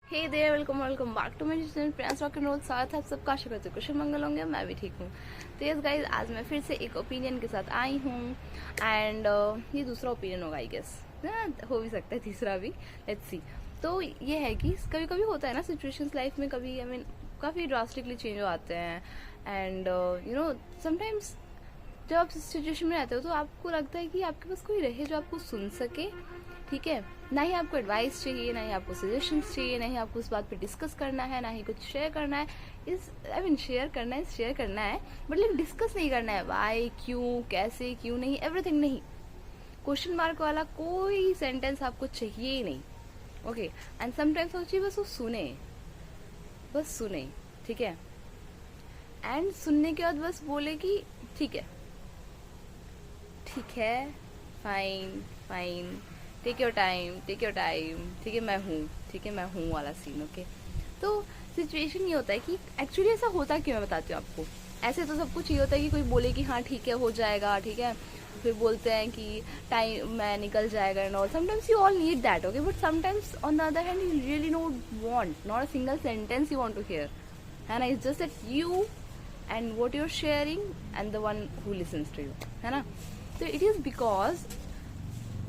Hey there, welcome welcome back to my channel Priyans rock and roll. साथ आप सबका आशा करते कुशल मंगल होंगे। मैं भी ठीक हूँ। तो यस गाइज, आज मैं फिर से एक ओपिनियन के साथ आई हूँ एंड ये दूसरा ओपिनियन होगा आई गेस। हो भी सकता है तीसरा भी, लेट्स सी। तो ये है कि कभी कभी होता है ना सिचुएशंस लाइफ में, कभी आई मीन काफ़ी ड्रास्टिकली चेंज हो आते हैं एंड यू नो समटाइम्स जब आप सिचुएशन में रहते हो तो आपको लगता है कि आपके पास कोई रहे जो आपको सुन सके। ठीक है, ना ही आपको एडवाइस चाहिए, ना ही आपको सजेशंस चाहिए, ना ही आपको उस बात पे डिस्कस करना है, ना ही कुछ शेयर करना है। इस आई मीन शेयर करना है बट लेकिन डिस्कस नहीं करना है। वाई, क्यों, कैसे, क्यों नहीं, एवरीथिंग नहीं। क्वेश्चन मार्क वाला कोई सेंटेंस आपको चाहिए ही नहीं। ओके, एंड समटाइम्स सोचिए बस वो सुने, बस सुने। ठीक है, एंड सुनने के बाद बस बोले कि ठीक है, ठीक है, fine fine, take your time, take your time, ठीक है मैं हूँ, ठीक है मैं हूँ वाला सीन। ओके, तो सिचुएशन ये होता है कि एक्चुअली ऐसा होता क्यों, मैं बताती हूँ आपको। ऐसे तो सब कुछ ये होता है कि कोई बोले कि हाँ ठीक है हो जाएगा, ठीक है, फिर बोलते हैं कि टाइम में निकल जाएगा and all. Sometimes you all need that, okay, but sometimes on the other hand you really not want, not a single sentence you want to hear, है ना। It's just that you and what you are sharing and the one who listens to you, है ना। तो it is because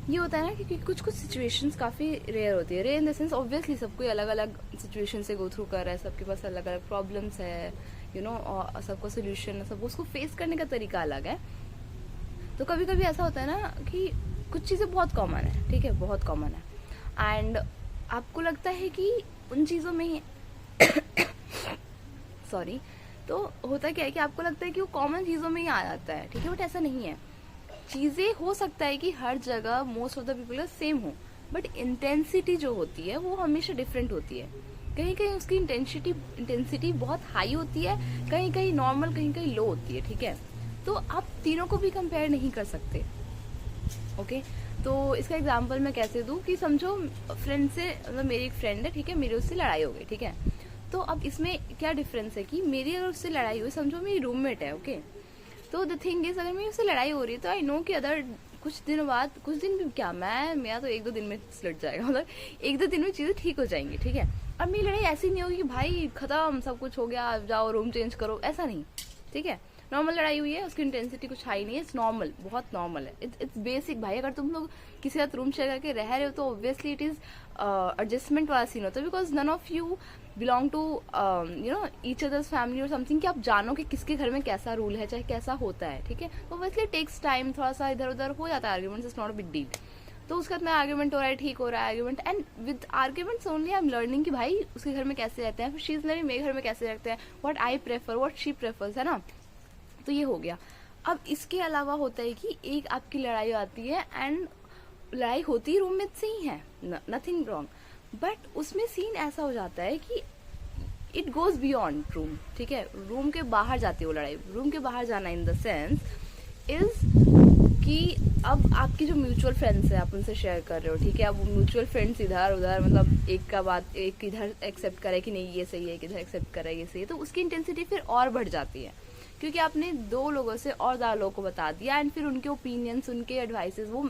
ये होता है ना कि कुछ कुछ सिचुएशंस काफ़ी रेयर होती है। Rare in the sense obviously सबको अलग अलग सिचुएशन से गो थ्रू कर रहा है, सबके पास अलग अलग प्रॉब्लम्स है, यू नो, और सबको सोल्यूशन, सबको उसको फेस करने का तरीका अलग है। तो कभी कभी ऐसा होता है ना कि कुछ चीज़ें बहुत कॉमन है, ठीक है, बहुत कॉमन है एंड आपको लगता है कि उन चीज़ों में ही सॉरी, तो होता क्या है कि आपको लगता है कि वो कॉमन चीज़ों में ही आ जाता है, ठीक है, बट ऐसा नहीं है। चीज़ें हो सकता है कि हर जगह most of the people same हो, बट इंटेंसिटी जो होती है वो हमेशा डिफरेंट होती है। कहीं कहीं उसकी इंटेंसिटी बहुत हाई होती है, कहीं कहीं नॉर्मल, कहीं कहीं लो होती है। ठीक है, तो आप तीनों को भी कंपेयर नहीं कर सकते। ओके, तो इसका एग्जांपल मैं कैसे दूं कि समझो फ्रेंड से, मतलब मेरी एक फ्रेंड है, ठीक है, मेरी उससे लड़ाई हो गई, ठीक है। तो अब इसमें क्या डिफरेंस है कि मेरी अगर उससे लड़ाई हुई, समझो मेरी रूममेट है, ओके, तो द थिंग इज अगर मेरी उससे लड़ाई हो रही है तो आई नो कि अदर कुछ दिनों बाद, कुछ दिन भी क्या, मेरा तो एक दो दिन में सुलट जाएगा, मतलब एक दो दिन में चीज़ें ठीक हो जाएंगी। ठीक है, अब मेरी लड़ाई ऐसी नहीं होगी कि भाई खत्म, सब कुछ हो गया, जाओ रूम चेंज करो, ऐसा नहीं। ठीक है, नॉर्मल लड़ाई हुई है, उसकी इंटेंसिटी कुछ हाई नहीं है, इट्स नॉर्मल, बहुत नॉर्मल है, इट्स बेसिक। भाई अगर तुम लोग किसी साथ रूम शेयर करके रह रहे हो तो ऑब्वियसली इट इज एडजस्टमेंट वाला सीन होता है, because none of you belong to you know each others family और समथिंग, कि आप जानो कि किसके घर में कैसा रूल है, चाहे कैसा होता है। ठीक है, तो ऑब्वियसली टेक्स टाइम, थोड़ा सा इधर उधर हो जाता है, arguments is not a big deal. तो उसके बाद में आर्ग्यूमेंट हो रहा है, ठीक हो रहा है argument, and with arguments only I am learning कि भाई उसके घर में कैसे रहते हैं, फिर शी इज लर्निंग मेरे घर में कैसे रहते हैं, what I prefer, what she prefers, है ना। तो ये हो गया। अब इसके अलावा होता है कि एक आपकी लड़ाई आती है एंड लड़ाई होती रूममेट से ही है, नथिंग रॉन्ग, बट उसमें सीन ऐसा हो जाता है कि इट गोज बियॉन्ड रूम। ठीक है, रूम के बाहर जाती है वो लड़ाई। रूम के बाहर जाना इन द सेंस इज कि अब आपकी जो म्यूचुअल फ्रेंड्स है, आप उनसे शेयर कर रहे हो, ठीक है, अब म्यूचुअल फ्रेंड्स इधर उधर, मतलब एक का बात, एक इधर एक्सेप्ट करे कि नहीं ये सही है, एक इधर एक्सेप्ट करे ये सही है, तो उसकी इंटेंसिटी फिर और बढ़ जाती है, क्योंकि आपने दो लोगों से और ज़्यादा लोगों को बता दिया एंड फिर उनके ओपिनियंस, उनके एडवाइसेस वो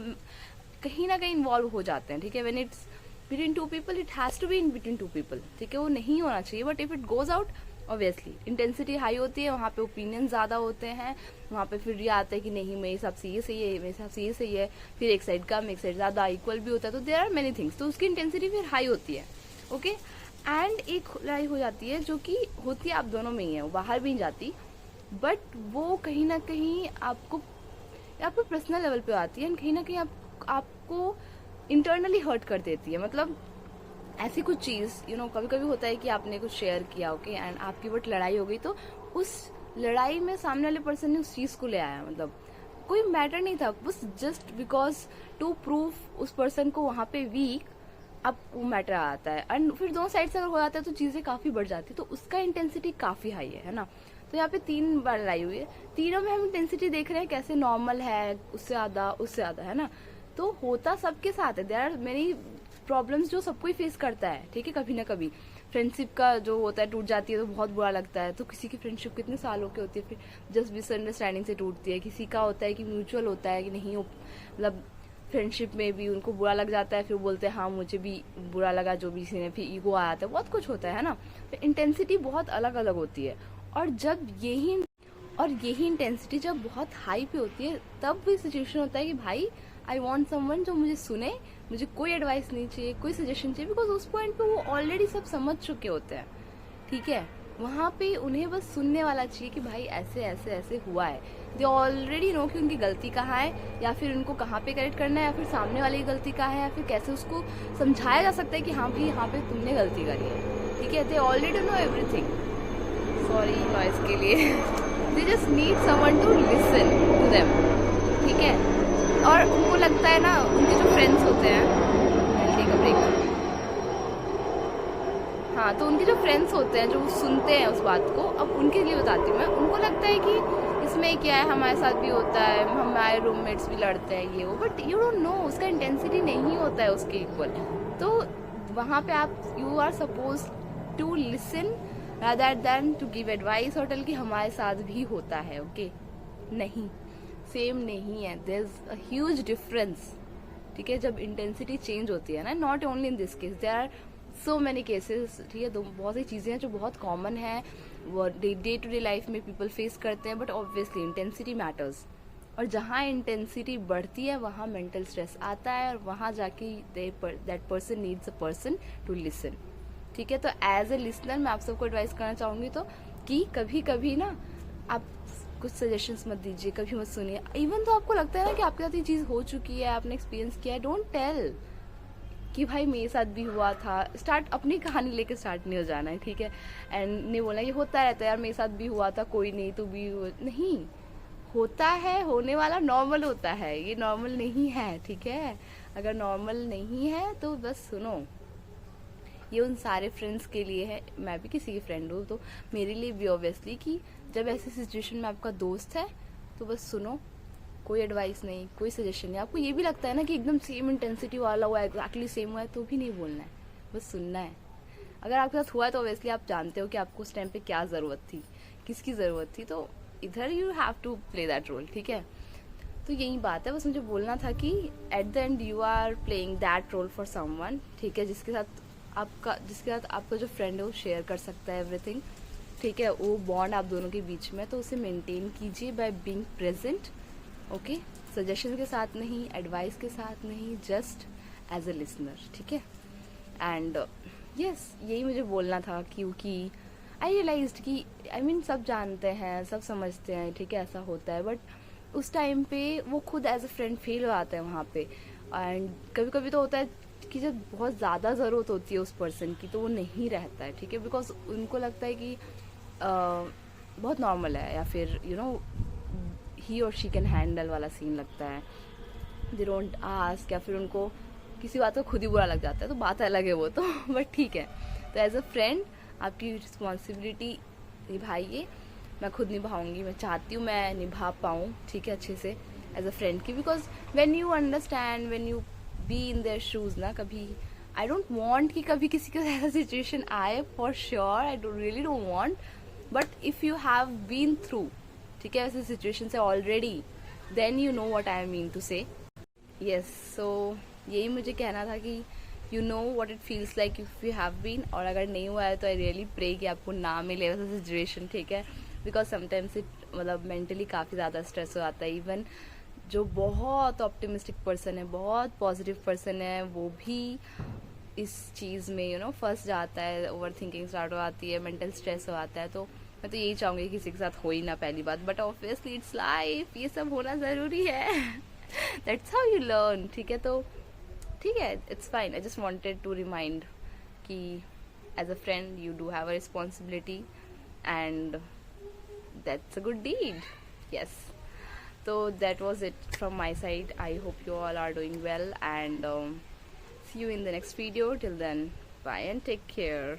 कहीं ना कहीं इन्वॉल्व हो जाते हैं। ठीक है, when it's between two people it has to be in between two people, ठीक है, वो नहीं होना चाहिए, but if it goes out obviously intensity high होती है, वहाँ पे ओपिनियन ज़्यादा होते हैं, वहाँ पे फिर ये आता है कि नहीं मेरे हिसाब से ये सही है, मेरे हिसाब से ये सही है, फिर एक साइड कम एक साइड ज़्यादा, इक्वल भी होता है, तो देयर आर मेनी थिंग्स, तो उसकी इंटेंसिटी फिर हाई होती है। ओके, एंड एक लड़ाई हो जाती है जो कि होती है आप दोनों में ही है, वो बाहर भी नहीं जाती, बट वो कहीं ना कहीं आपको पर्सनल लेवल पे आती है एंड कहीं ना कहीं आपको इंटरनली हर्ट कर देती है। मतलब ऐसी कुछ चीज़, यू नो, कभी कभी होता है कि आपने कुछ शेयर किया, ओके, एंड आपकी बट लड़ाई हो गई, तो उस लड़ाई में सामने वाले पर्सन ने उस चीज़ को ले आया, मतलब कोई मैटर नहीं था, बस जस्ट बिकॉज टू प्रूव उस पर्सन को वहाँ पे वीक, अब वो मैटर आता है एंड फिर दोनों साइड से अगर हो जाता है तो चीज़ें काफ़ी बढ़ जाती है, तो उसका इंटेंसिटी काफ़ी हाई है ना। तो यहाँ पे 3 बार लड़ाई हुई है, तीनों में हम इंटेंसिटी देख रहे हैं कैसे नॉर्मल है, उससे ज़्यादा, है ना। तो होता सबके साथ है, देयर आर मेनी प्रॉब्लम्स जो सबको ही फेस करता है, ठीक है, कभी ना कभी। फ्रेंडशिप का जो होता है, टूट जाती है तो बहुत बुरा लगता है, तो किसी की फ्रेंडशिप कितने सालों की होती है, फिर जस्ट मिसअंडरस्टैंडिंग से टूटती है, किसी का होता है कि म्यूचुअल होता है कि नहीं, मतलब फ्रेंडशिप में भी उनको बुरा लग जाता है, फिर बोलते हैं हाँ मुझे भी बुरा लगा जो भी सीन है, फिर ईगो आ जाता है, बहुत कुछ होता है ना। तो इंटेंसिटी बहुत अलग अलग होती है। और जब यही इंटेंसिटी जब बहुत हाई पे होती है, तब भी सिचुएशन होता है कि भाई आई वॉन्ट समवन जो मुझे सुने, मुझे कोई एडवाइस नहीं चाहिए, कोई सजेशन चाहिए, बिकॉज उस पॉइंट पे वो ऑलरेडी सब समझ चुके होते हैं। ठीक है, वहाँ पे उन्हें बस सुनने वाला चाहिए कि भाई ऐसे ऐसे ऐसे हुआ है। दे ऑलरेडी नो कि उनकी गलती कहाँ है, या फिर उनको कहाँ पे करेक्ट करना है, या फिर सामने वाले की गलती कहाँ है, या फिर कैसे उसको समझाया जा सकता है कि हाँ भाई यहाँ पे तुमने गलती करी है। ठीक है, they already know everything. Sorry noise के लिए। They just need someone to listen to them. ठीक है, और उनको लगता है ना, उनके जो फ्रेंड्स होते हैं, टेक अ ब्रेक। हाँ, तो उनके जो फ्रेंड्स होते हैं जो सुनते हैं उस बात को, अब उनके लिए बताती हूँ मैं, उनको लगता है कि इसमें क्या है, हमारे साथ भी होता है, हमारे रूममेट्स भी लड़ते हैं ये वो, बट यू डोंट नो उसका इंटेंसिटी नहीं होता है उसके इक्वल। तो वहाँ पे आप you are suppose to listen rather than to give advice और टेल कि हमारे साथ भी होता है। ओके, नहीं, सेम नहीं है, there is a huge difference. ठीक है, जब इंटेंसिटी चेंज होती है ना, not only in this case, there are so many cases. ठीक है, बहुत सी चीज़ें हैं जो बहुत कॉमन है, वो डे टू डे लाइफ में पीपल फेस करते हैं, बट ऑब्वियसली इंटेंसिटी मैटर्स। और जहाँ इंटेंसिटी बढ़ती है वहाँ मेंटल स्ट्रेस आता है, और वहाँ जाके that person needs a person to listen. ठीक है, तो एज ए लिसनर मैं आप सबको एडवाइस करना चाहूँगी तो कि कभी कभी ना आप कुछ सजेशंस मत दीजिए, कभी मत सुनिए। इवन तो आपको लगता है ना कि आपके साथ ये चीज़ हो चुकी है, आपने एक्सपीरियंस किया है, डोंट टेल कि भाई मेरे साथ भी हुआ था। स्टार्ट अपनी कहानी लेके स्टार्ट नहीं हो जाना है। ठीक है, एंड नहीं बोलना ये होता रहता है यार, मेरे साथ भी हुआ था, कोई नहीं, तू भी नहीं होता है, होने वाला नॉर्मल होता है, ये नॉर्मल नहीं है। ठीक है, अगर नॉर्मल नहीं है तो बस सुनो, ये उन सारे फ्रेंड्स के लिए है, मैं भी किसी की फ्रेंड हूँ तो मेरे लिए भी ऑब्वियसली, कि जब ऐसी सिचुएशन में आपका दोस्त है तो बस सुनो, कोई एडवाइस नहीं, कोई सजेशन नहीं। आपको ये भी लगता है ना कि एकदम सेम इंटेंसिटी वाला हुआ है, एग्जैक्टली सेम हुआ है, तो भी नहीं बोलना है, बस सुनना है। अगर आपके साथ हुआ है तो ऑब्वियसली आप जानते हो कि आपको उस टाइम पे क्या ज़रूरत थी, किसकी ज़रूरत थी, तो इधर you have to play that role. ठीक है, तो यही बात है, बस मुझे बोलना था कि at the end you are playing that role for someone. ठीक है, जिसके साथ आपका जो फ्रेंड है वो शेयर कर सकता है एवरीथिंग। ठीक है, वो बॉन्ड आप दोनों के बीच में, तो उसे मेंटेन कीजिए by being present. Okay, suggestion के साथ नहीं, एडवाइस के साथ नहीं, जस्ट एज अ लिसनर। ठीक है, एंड यस, यही मुझे बोलना था, क्योंकि आई रियलाइज्ड कि सब जानते हैं, सब समझते हैं, ठीक है ऐसा होता है, बट उस टाइम पे वो खुद एज अ फ्रेंड फेल हो जाता है वहाँ पे। एंड कभी कभी तो होता है कि जब बहुत ज़्यादा ज़रूरत होती है उस पर्सन की तो वो नहीं रहता है। ठीक है, बिकॉज उनको लगता है कि बहुत नॉर्मल है, या फिर यू नो ही और शी कैन हैंडल वाला सीन लगता है, दे डोंट आस्क, या फिर उनको किसी बात को खुद ही बुरा लग जाता है, तो बात अलग है वो तो। बट ठीक है, तो एज अ फ्रेंड आपकी रिस्पॉन्सिबिलिटी निभाइए, मैं खुद निभाऊंगी, मैं चाहती हूँ मैं निभा पाऊँ। ठीक है, अच्छे से एज अ फ्रेंड की, because when you understand, when you be in their shoes ना, कभी आई डोंट वांट कि कभी किसी के ऐसा सिचुएशन आए, for sure I don't really don't want, but if you have been through, ठीक है, ऐसे सिचुएशन से already, then you know what I mean to say. Yes, so यही मुझे कहना था कि you know what it feels like if you have been, और अगर नहीं हुआ है तो आई रियली प्रे कि आपको ना मिले वैसा सिचुएशन। ठीक है, बिकॉज समटाइम्स इट मेंटली काफ़ी ज़्यादा स्ट्रेस हो जाता है। इवन जो बहुत ऑप्टिमिस्टिक पर्सन है, बहुत पॉजिटिव पर्सन है, वो भी इस चीज़ में फंस जाता है, ओवर थिंकिंग स्टार्ट हो जाती है, मेंटल स्ट्रेस हो जाता है। तो मैं तो यही चाहूँगी कि किसी के साथ हो ही ना, पहली बात, बट ऑब्वियसली इट्स लाइफ, ये सब होना ज़रूरी है। That's how you learn. ठीक है, तो ठीक है, it's fine, I just wanted to remind कि as a friend you do have a responsibility and that's a good deed. Yes, so that was it from my side. I hope you all are doing well, and see you in the next video. Till then, bye and take care.